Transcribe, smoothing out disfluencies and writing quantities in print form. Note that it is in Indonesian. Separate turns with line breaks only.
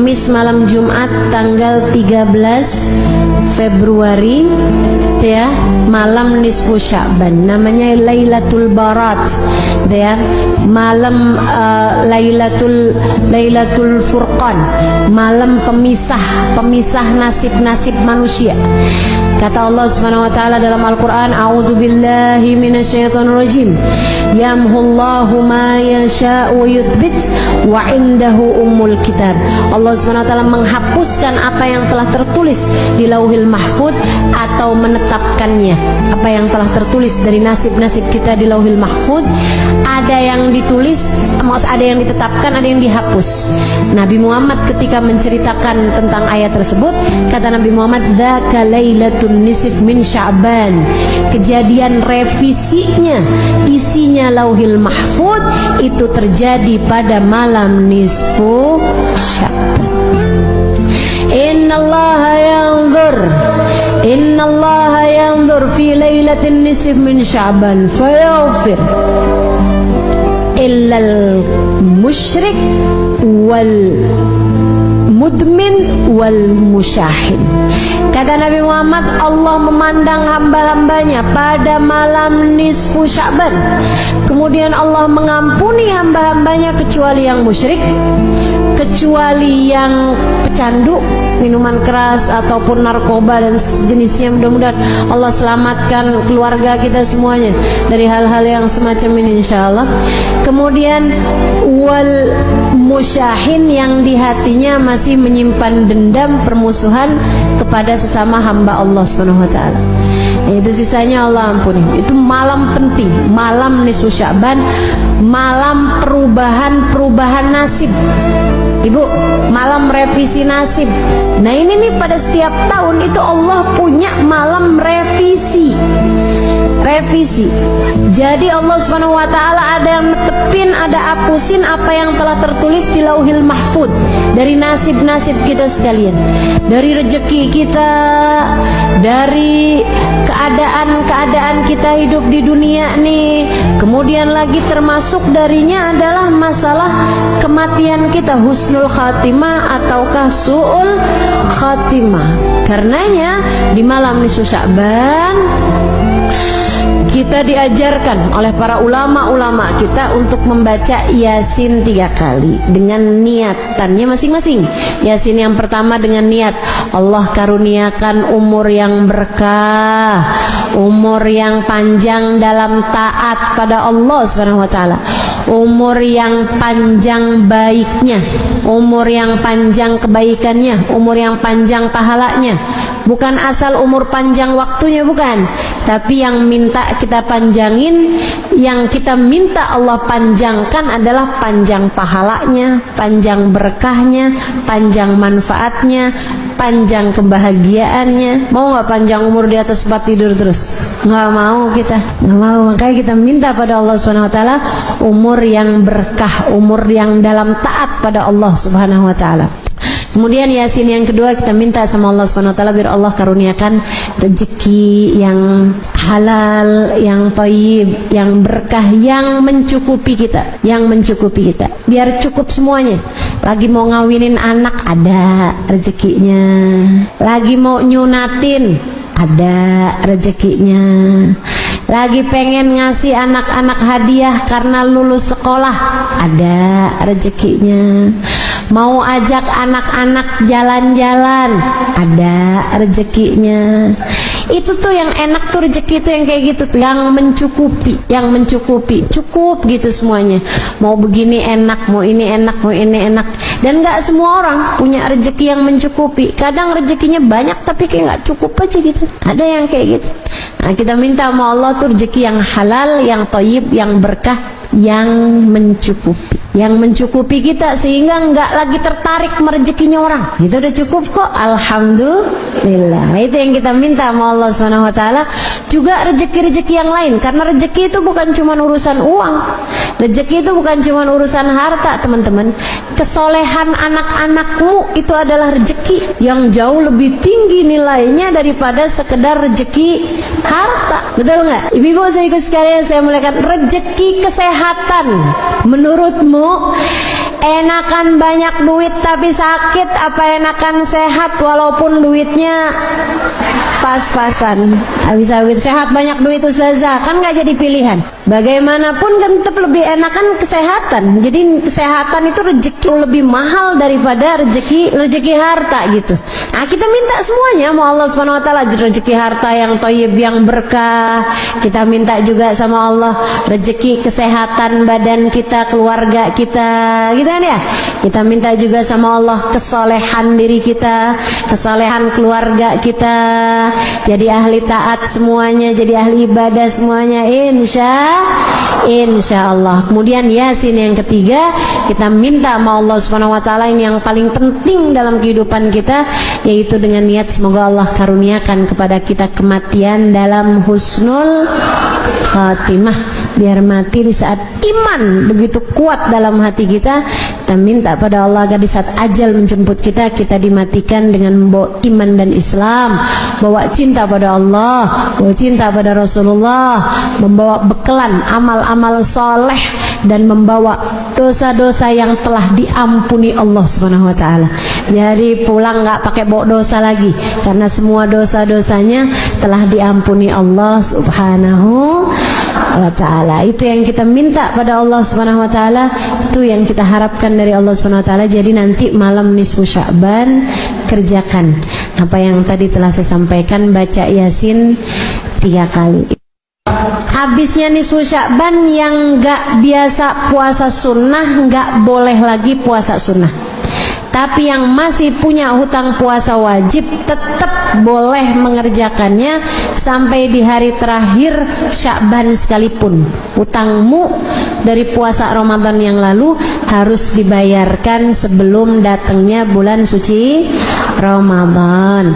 Kamis malam Jumat tanggal 13 Februari ya, malam nisfu Sya'ban, namanya Lailatul Barat ya, malam Lailatul Furqan, malam pemisah nasib-nasib manusia. Kata Allah Subhanahu wa taala dalam Al-Qur'an, a'udzubillahi minasyaitonir rajim, yamhullahu ma yasha'u wa yuthbit wa indahu ummul kitab. Allah Subhanahu wa taala menghapuskan apa yang telah tertulis di Lauhil Mahfuz atau menetapkannya. Apa yang telah tertulis dari nasib-nasib kita di Lauhil Mahfuz, ada yang ditulis, ada yang ditetapkan, ada yang dihapus. Nabi Muhammad ketika menceritakan tentang ayat tersebut, kata Nabi Muhammad, dzaka lailatun nisf min Sya'ban. Kejadian revisinya, isinya Lauhil Mahfuz itu terjadi pada malam nisfu Sya'ban. Innallaha yanzur fi lailatin nisf min Sya'ban fayaghfir illal musyrik wal mudmin wal musyahin. Kata Nabi Muhammad, Allah memandang hamba-hambanya pada malam nisfu Sya'ban, kemudian Allah mengampuni hamba-hambanya kecuali yang musyrik, kecuali yang pecandu, minuman keras ataupun narkoba dan sejenisnya. Mudah-mudahan Allah selamatkan keluarga kita semuanya dari hal-hal yang semacam ini insyaallah. Kemudian wal musyahin, yang di hatinya masih menyimpan dendam, permusuhan kepada sesama hamba Allah Subhanahu wa taala. Itu sisanya Allah ampuni. Itu malam penting, malam nisfu Sya'ban, malam perubahan nasib. Ibu, malam revisi nasib. Nah ini nih, pada setiap tahun itu Allah punya malam revisi. Jadi Allah Subhanahu wa taala ada yang netepin, ada hapusin apa yang telah tertulis di Lauhil Mahfuz dari nasib-nasib kita sekalian, dari rezeki kita, dari keadaan kita hidup di dunia nih. Kemudian lagi termasuk darinya adalah masalah kematian kita, husnul khatimah ataukah su'ul khatimah. Karenanya di malam nisfu Sya'ban kita diajarkan oleh para ulama-ulama kita untuk membaca Yasin 3 kali dengan niatannya masing-masing. Yasin yang pertama dengan niat Allah karuniakan umur yang berkah, umur yang panjang dalam taat pada Allah Subhanahu wa taala, umur yang panjang baiknya, umur yang panjang kebaikannya, umur yang panjang pahalanya. Bukan asal umur panjang waktunya, bukan, tapi yang minta kita panjangin, yang kita minta Allah panjangkan adalah panjang pahalanya, panjang berkahnya, panjang manfaatnya, panjang kebahagiaannya. Mau gak panjang umur di atas tempat tidur terus? Gak mau kita, gak mau. Makanya kita minta pada Allah Subhanahu wa taala umur yang berkah, umur yang dalam taat pada Allah Subhanahu wa taala. Kemudian Yasin yang kedua kita minta sama Allah Subhanahu wa taala biar Allah karuniakan rezeki yang halal, yang thayyib, yang berkah, yang mencukupi kita, biar cukup semuanya. Lagi mau ngawinin anak ada rezekinya, lagi mau nyunatin ada rezekinya, lagi pengen ngasih anak-anak hadiah karena lulus sekolah ada rezekinya, mau ajak anak-anak jalan-jalan ada rezekinya. Itu tuh yang enak tuh, rezeki itu yang kayak gitu tuh, yang mencukupi, cukup gitu semuanya. Mau begini enak, mau ini enak, mau ini enak. Dan gak semua orang punya rezeki yang mencukupi. Kadang rezekinya banyak tapi kayak gak cukup aja gitu. Ada yang kayak gitu. Nah, kita minta sama Allah tuh rezeki yang halal, yang thayyib, yang berkah, yang mencukupi kita sehingga nggak lagi tertarik merezekinya orang. Itu udah cukup kok, alhamdulillah. Itu yang kita minta sama Allah Subhanahu wa taala. Juga rezeki-rezeki yang lain, karena rezeki itu bukan cuma urusan uang. Rezeki itu bukan cuma urusan harta, teman-teman. Kesolehan anak-anakmu itu adalah rezeki yang jauh lebih tinggi nilainya daripada sekedar rezeki harta. Betul nggak? Ibu-ibu saudaraku sekalian, saya muliakan, rezeki kesehatan menurutmu Enakan banyak duit tapi sakit, apa enakan sehat walaupun duitnya pas-pasan? Habis-habis sehat banyak duit ustazah, kan nggak jadi pilihan. Bagaimanapun kan tetap lebih enakan kesehatan. Jadi kesehatan itu rezeki lebih mahal daripada rezeki harta gitu. Nah, kita minta semuanya, mau Allah Subhanahu wa taala rezeki harta yang thayyib, yang berkah. Kita minta juga sama Allah rezeki kesehatan badan kita, keluarga kita, gitu kan ya. Kita minta juga sama Allah kesolehan diri kita, kesolehan keluarga kita, jadi ahli taat semuanya, jadi ahli ibadah semuanya, insya Allah. Kemudian Yasin yang ketiga, kita minta sama Allah Subhanahu wa taala ini yang paling penting dalam kehidupan kita, yaitu dengan niat semoga Allah karuniakan kepada kita kematian dalam husnul khatimah, biar mati di saat iman begitu kuat dalam hati kita. Kita minta pada Allah agar di saat ajal menjemput kita, kita dimatikan dengan membawa iman dan Islam, bawa cinta pada Allah, bawa cinta pada Rasulullah, membawa bekelan amal-amal soleh, dan membawa dosa-dosa yang telah diampuni Allah Subhanahu wa taala. Jadi pulang nggak pakai bawa dosa lagi, karena semua dosa-dosanya telah diampuni Allah Subhanahu wa taala. Itu yang kita minta pada Allah Subhanahu wa taala, itu yang kita harapkan dari Allah Subhanahu wa taala. Jadi nanti malam nisfu Sya'ban kerjakan apa yang tadi telah saya sampaikan, baca Yasin 3 kali. Habisnya nisfu Sya'ban yang gak biasa puasa sunnah gak boleh lagi puasa sunnah. Tapi yang masih punya hutang puasa wajib tetap boleh mengerjakannya sampai di hari terakhir Sya'ban sekalipun. Hutangmu dari puasa Ramadan yang lalu harus dibayarkan sebelum datangnya bulan suci Ramadan.